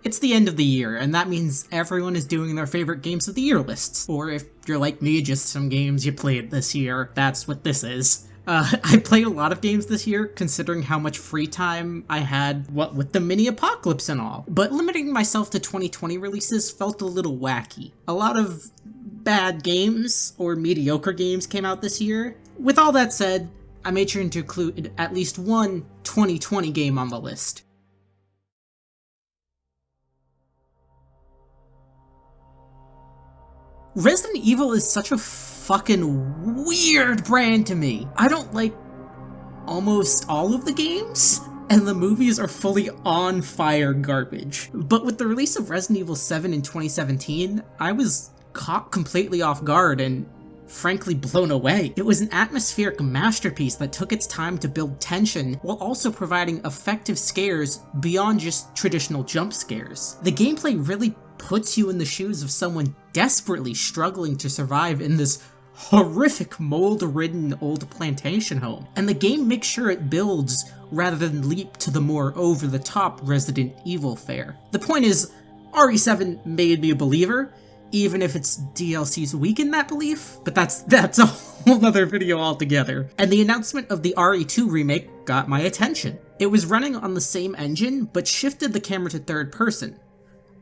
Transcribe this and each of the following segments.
It's the end of the year, and that means everyone is doing their favorite games of the year lists. Or if you're like me, just some games you played this year, that's what this is. I played a lot of games this year, considering how much free time I had, what with the mini apocalypse and all. But limiting myself to 2020 releases felt a little wacky. A lot of bad games, or mediocre games, came out this year. With all that said, I made sure to include at least one 2020 game on the list. Resident Evil is such a fucking weird brand to me. I don't like almost all of the games, and the movies are fully on fire garbage. But with the release of Resident Evil 7 in 2017, I was caught completely off guard and frankly blown away. It was an atmospheric masterpiece that took its time to build tension while also providing effective scares beyond just traditional jump scares. The gameplay really puts you in the shoes of someone desperately struggling to survive in this horrific mold-ridden old plantation home. And the game makes sure it builds rather than leap to the more over-the-top Resident Evil fare. The point is, RE7 made me a believer, even if its DLCs weaken that belief, but that's a whole nother video altogether. And the announcement of the RE2 remake got my attention. It was running on the same engine, but shifted the camera to third person.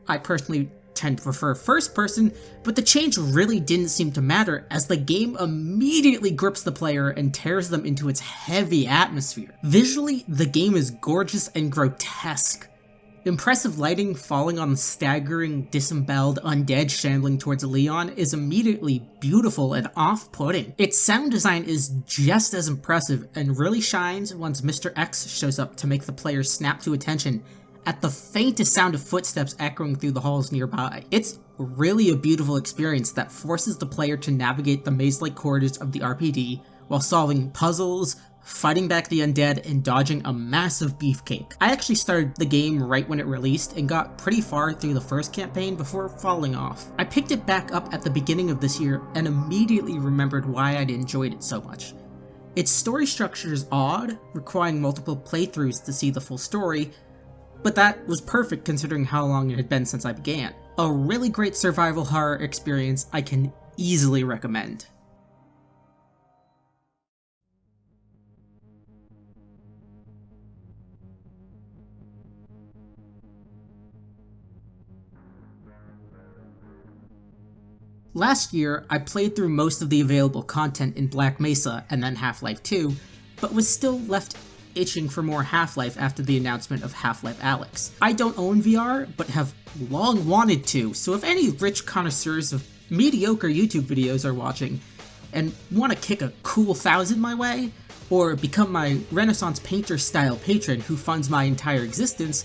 I personally tend to prefer first person, but the change really didn't seem to matter as the game immediately grips the player and tears them into its heavy atmosphere. Visually, the game is gorgeous and grotesque. Impressive lighting falling on the staggering, disemboweled undead shambling towards Leon is immediately beautiful and off-putting. Its sound design is just as impressive and really shines once Mr. X shows up to make the player snap to attention at the faintest sound of footsteps echoing through the halls nearby. It's really a beautiful experience that forces the player to navigate the maze-like corridors of the RPD while solving puzzles, fighting back the undead, and dodging a massive beefcake. I actually started the game right when it released and got pretty far through the first campaign before falling off. I picked it back up at the beginning of this year and immediately remembered why I'd enjoyed it so much. Its story structure is odd, requiring multiple playthroughs to see the full story, but that was perfect considering how long it had been since I began. A really great survival horror experience I can easily recommend. Last year, I played through most of the available content in Black Mesa and then Half-Life 2, but was still left itching for more Half-Life after the announcement of Half-Life Alyx. I don't own VR, but have long wanted to, so if any rich connoisseurs of mediocre YouTube videos are watching and want to kick a cool 1,000 my way, or become my Renaissance painter-style patron who funds my entire existence,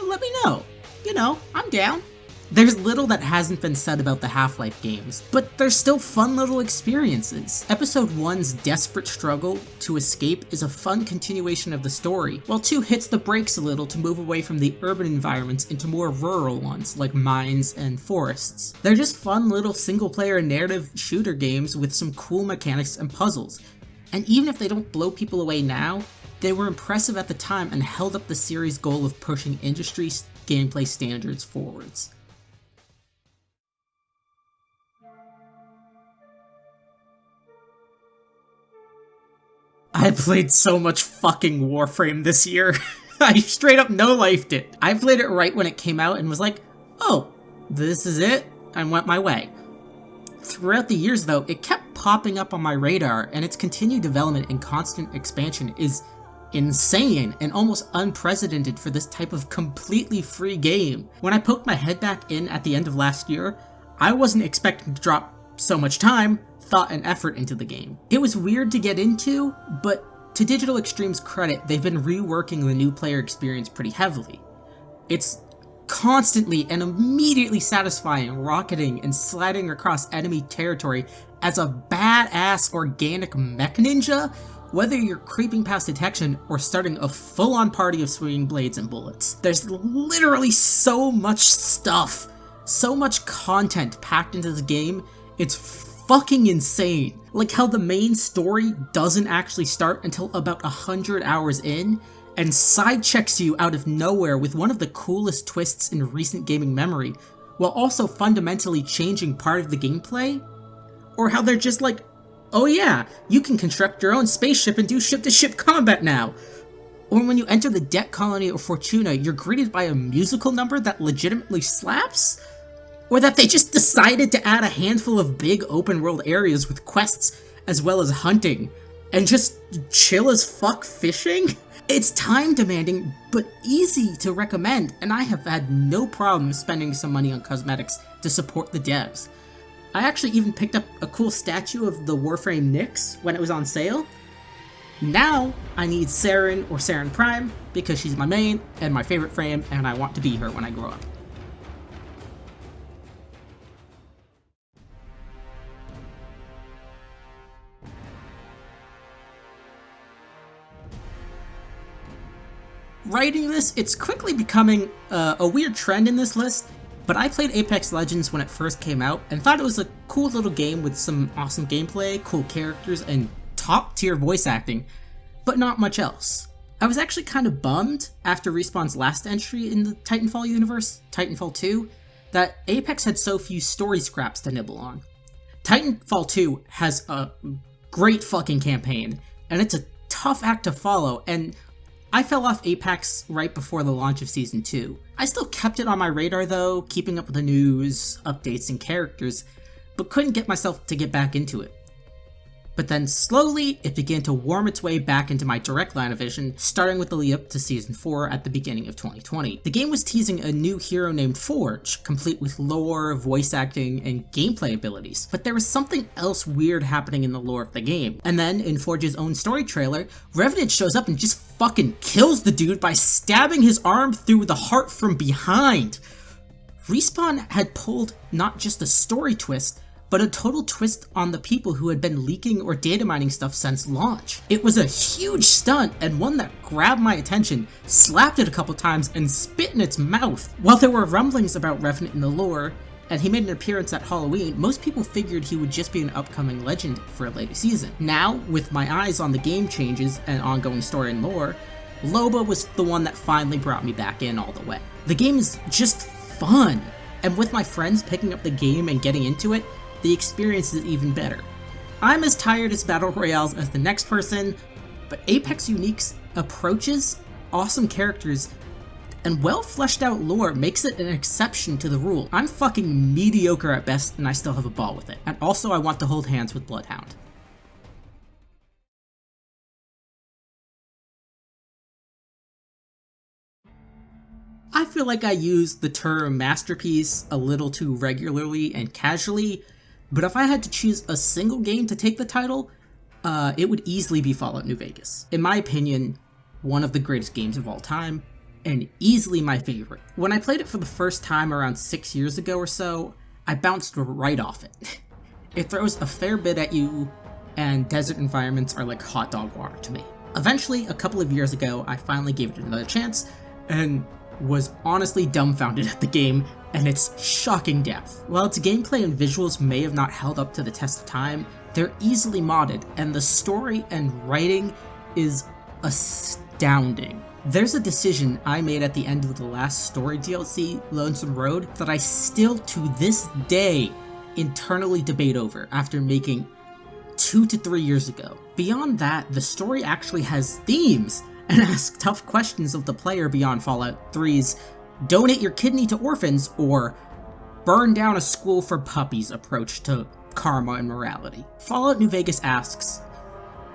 let me know. You know, I'm down. There's little that hasn't been said about the Half-Life games, but they're still fun little experiences. Episode 1's desperate struggle to escape is a fun continuation of the story, while 2 hits the brakes a little to move away from the urban environments into more rural ones, like mines and forests. They're just fun little single-player narrative shooter games with some cool mechanics and puzzles, and even if they don't blow people away now, they were impressive at the time and held up the series' goal of pushing industry gameplay standards forwards. I played so much fucking Warframe this year. I straight up no-lifed it. I played it right when it came out and was like, oh, this is it, and went my way. Throughout the years though, it kept popping up on my radar, and its continued development and constant expansion is insane and almost unprecedented for this type of completely free game. When I poked my head back in at the end of last year, I wasn't expecting to drop so much time, thought, and effort into the game. It was weird to get into, but to Digital Extreme's credit, they've been reworking the new player experience pretty heavily. It's constantly and immediately satisfying rocketing and sliding across enemy territory as a badass organic mech ninja, whether you're creeping past detection or starting a full-on party of swinging blades and bullets. There's literally so much stuff, so much content packed into the game, it's fucking insane. Like how the main story doesn't actually start until about 100 hours in, and sidechecks you out of nowhere with one of the coolest twists in recent gaming memory, while also fundamentally changing part of the gameplay? Or how they're just like, oh yeah, you can construct your own spaceship and do ship-to-ship combat now! Or when you enter the debt colony of Fortuna, you're greeted by a musical number that legitimately slaps? Or that they just decided to add a handful of big open-world areas with quests as well as hunting, and just chill as fuck fishing? It's time-demanding, but easy to recommend, and I have had no problem spending some money on cosmetics to support the devs. I actually even picked up a cool statue of the Warframe Nyx when it was on sale. Now, I need Saren or Saren Prime, because she's my main and my favorite frame, and I want to be her when I grow up. Writing this, it's quickly becoming a weird trend in this list, but I played Apex Legends when it first came out and thought it was a cool little game with some awesome gameplay, cool characters, and top-tier voice acting, but not much else. I was actually kind of bummed after Respawn's last entry in the Titanfall universe, Titanfall 2, that Apex had so few story scraps to nibble on. Titanfall 2 has a great fucking campaign, and it's a tough act to follow, and I fell off Apex right before the launch of Season 2. I still kept it on my radar though, keeping up with the news, updates, and characters, but couldn't get myself to get back into it. But then slowly, it began to worm its way back into my direct line of vision, starting with the lead up to Season 4 at the beginning of 2020. The game was teasing a new hero named Forge, complete with lore, voice acting, and gameplay abilities. But there was something else weird happening in the lore of the game. And then, in Forge's own story trailer, Revenant shows up and just fucking kills the dude by stabbing his arm through the heart from behind. Respawn had pulled not just a story twist, but a total twist on the people who had been leaking or data mining stuff since launch. It was a huge stunt, and one that grabbed my attention, slapped it a couple times, and spit in its mouth. While there were rumblings about Revenant in the lore, and he made an appearance at Halloween, most people figured he would just be an upcoming legend for a later season. Now, with my eyes on the game changes and ongoing story and lore, Loba was the one that finally brought me back in all the way. The game is just fun, and with my friends picking up the game and getting into it, the experience is even better. I'm as tired as Battle Royales as the next person, but Apex Unique's approaches, awesome characters, and well fleshed out lore makes it an exception to the rule. I'm fucking mediocre at best and I still have a ball with it. And also I want to hold hands with Bloodhound. I feel like I use the term masterpiece a little too regularly and casually, but if I had to choose a single game to take the title, it would easily be Fallout New Vegas. In my opinion, one of the greatest games of all time, and easily my favorite. When I played it for the first time around 6 years ago or so, I bounced right off it. It throws a fair bit at you, and desert environments are like hot dog water to me. Eventually, a couple of years ago, I finally gave it another chance, and was honestly dumbfounded at the game and its shocking depth. While its gameplay and visuals may have not held up to the test of time, they're easily modded, and the story and writing is astounding. There's a decision I made at the end of the last story DLC, Lonesome Road, that I still to this day internally debate over after making 2 to 3 years ago. Beyond that, the story actually has themes and asks tough questions of the player beyond Fallout 3's donate your kidney to orphans or burn down a school for puppies approach to karma and morality. Fallout New Vegas asks,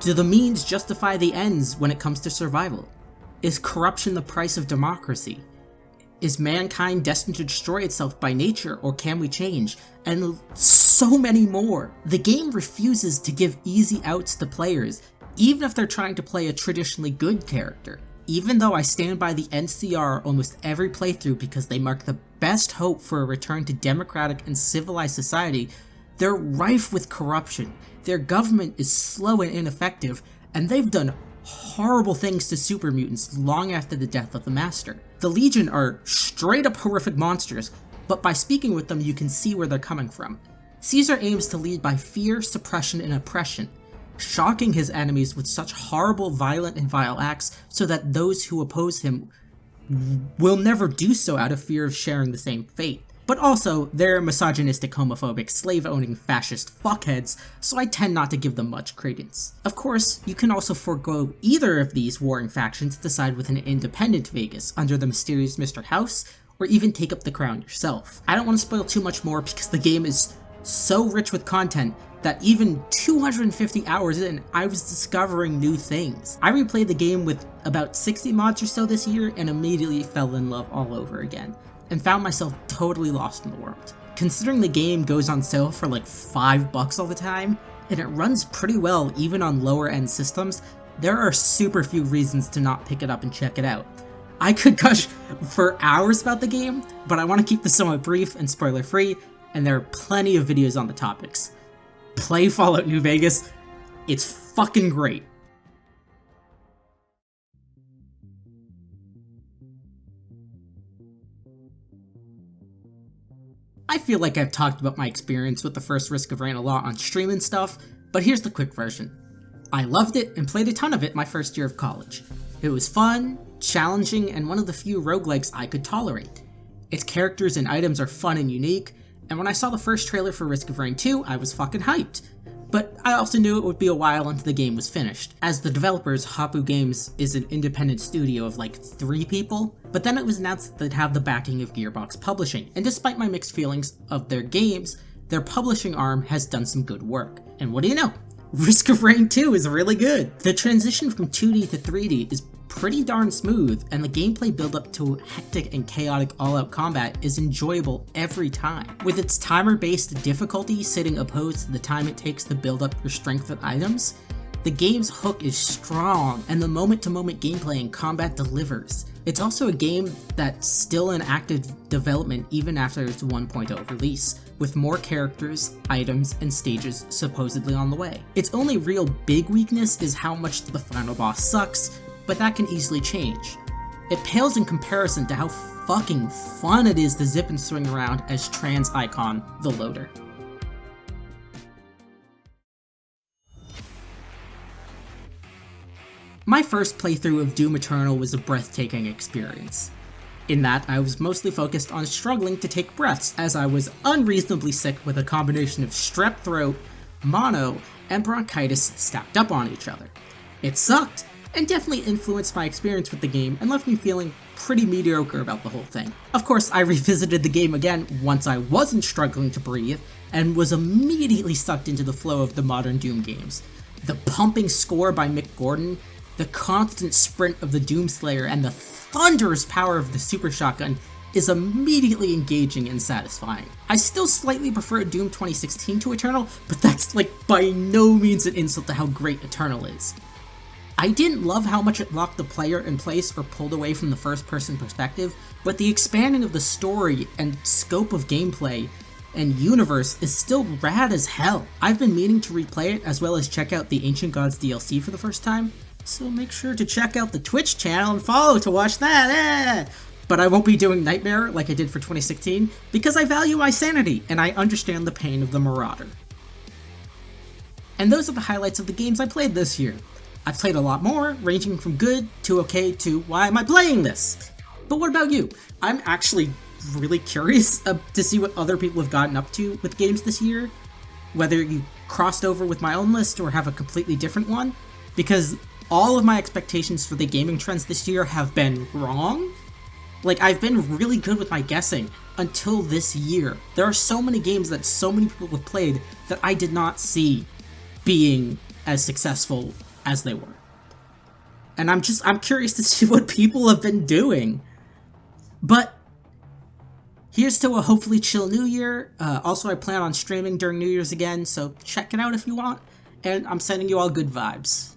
do the means justify the ends when it comes to survival? Is corruption the price of democracy? Is mankind destined to destroy itself by nature, or can we change? And so many more. The game refuses to give easy outs to players, even if they're trying to play a traditionally good character. Even though I stand by the NCR almost every playthrough because they mark the best hope for a return to democratic and civilized society, they're rife with corruption, their government is slow and ineffective, and they've done horrible things to super mutants long after the death of the Master. The Legion are straight up horrific monsters, but by speaking with them you can see where they're coming from. Caesar aims to lead by fear, suppression, and oppression. shocking his enemies with such horrible, violent, and vile acts so that those who oppose him will never do so out of fear of sharing the same fate. But also, they're misogynistic, homophobic, slave-owning, fascist fuckheads, so I tend not to give them much credence. Of course, you can also forego either of these warring factions to side with an independent Vegas under the mysterious Mr. House, or even take up the crown yourself. I don't want to spoil too much more because the game is so rich with content that even 250 hours in, I was discovering new things. I replayed the game with about 60 mods or so this year and immediately fell in love all over again, and found myself totally lost in the world. Considering the game goes on sale for like $5 all the time, and it runs pretty well even on lower end systems, there are super few reasons to not pick it up and check it out. I could gush for hours about the game, but I want to keep this somewhat brief and spoiler free, and there are plenty of videos on the topics. Play Fallout New Vegas, it's fucking great. I feel like I've talked about my experience with the first Risk of Rain a lot on stream and stuff, but here's the quick version. I loved it and played a ton of it my first year of college. It was fun, challenging, and one of the few roguelikes I could tolerate. Its characters and items are fun and unique, and when I saw the first trailer for Risk of Rain 2, I was fucking hyped. But I also knew it would be a while until the game was finished, as the developers, Hapu Games, is an independent studio of like 3 people, but then it was announced that they'd have the backing of Gearbox Publishing, and despite my mixed feelings of their games, their publishing arm has done some good work. And what do you know? Risk of Rain 2 is really good! The transition from 2D to 3D is pretty darn smooth, and the gameplay build-up to hectic and chaotic all-out combat is enjoyable every time. With its timer-based difficulty sitting opposed to the time it takes to build up your strength and items, the game's hook is strong, and the moment-to-moment gameplay and combat delivers. It's also a game that's still in active development even after its 1.0 release, with more characters, items, and stages supposedly on the way. Its only real big weakness is how much the final boss sucks, but that can easily change. It pales in comparison to how fucking fun it is to zip and swing around as Trans Icon, the Loader. My first playthrough of Doom Eternal was a breathtaking experience. In that, I was mostly focused on struggling to take breaths as I was unreasonably sick with a combination of strep throat, mono, and bronchitis stacked up on each other. It sucked, and definitely influenced my experience with the game and left me feeling pretty mediocre about the whole thing. Of course, I revisited the game again once I wasn't struggling to breathe, and was immediately sucked into the flow of the modern Doom games. The pumping score by Mick Gordon, the constant sprint of the Doomslayer, and the thunderous power of the Super Shotgun is immediately engaging and satisfying. I still slightly prefer Doom 2016 to Eternal, but that's like by no means an insult to how great Eternal is. I didn't love how much it locked the player in place or pulled away from the first-person perspective, but the expanding of the story and scope of gameplay and universe is still rad as hell. I've been meaning to replay it as well as check out the Ancient Gods DLC for the first time, so make sure to check out the Twitch channel and follow to watch that. But I won't be doing Nightmare like I did for 2016 because I value my sanity and I understand the pain of the Marauder. And those are the highlights of the games I played this year. I've played a lot more, ranging from good to okay to why am I playing this? But what about you? I'm actually really curious to see what other people have gotten up to with games this year, whether you crossed over with my own list or have a completely different one, because all of my expectations for the gaming trends this year have been wrong. Like, I've been really good with my guessing until this year. There are so many games that so many people have played that I did not see being as successful as they were. And I'm curious to see what people have been doing. But here's to a hopefully chill New Year. Also, I plan on streaming during New Year's again, so check it out if you want. And I'm sending you all good vibes.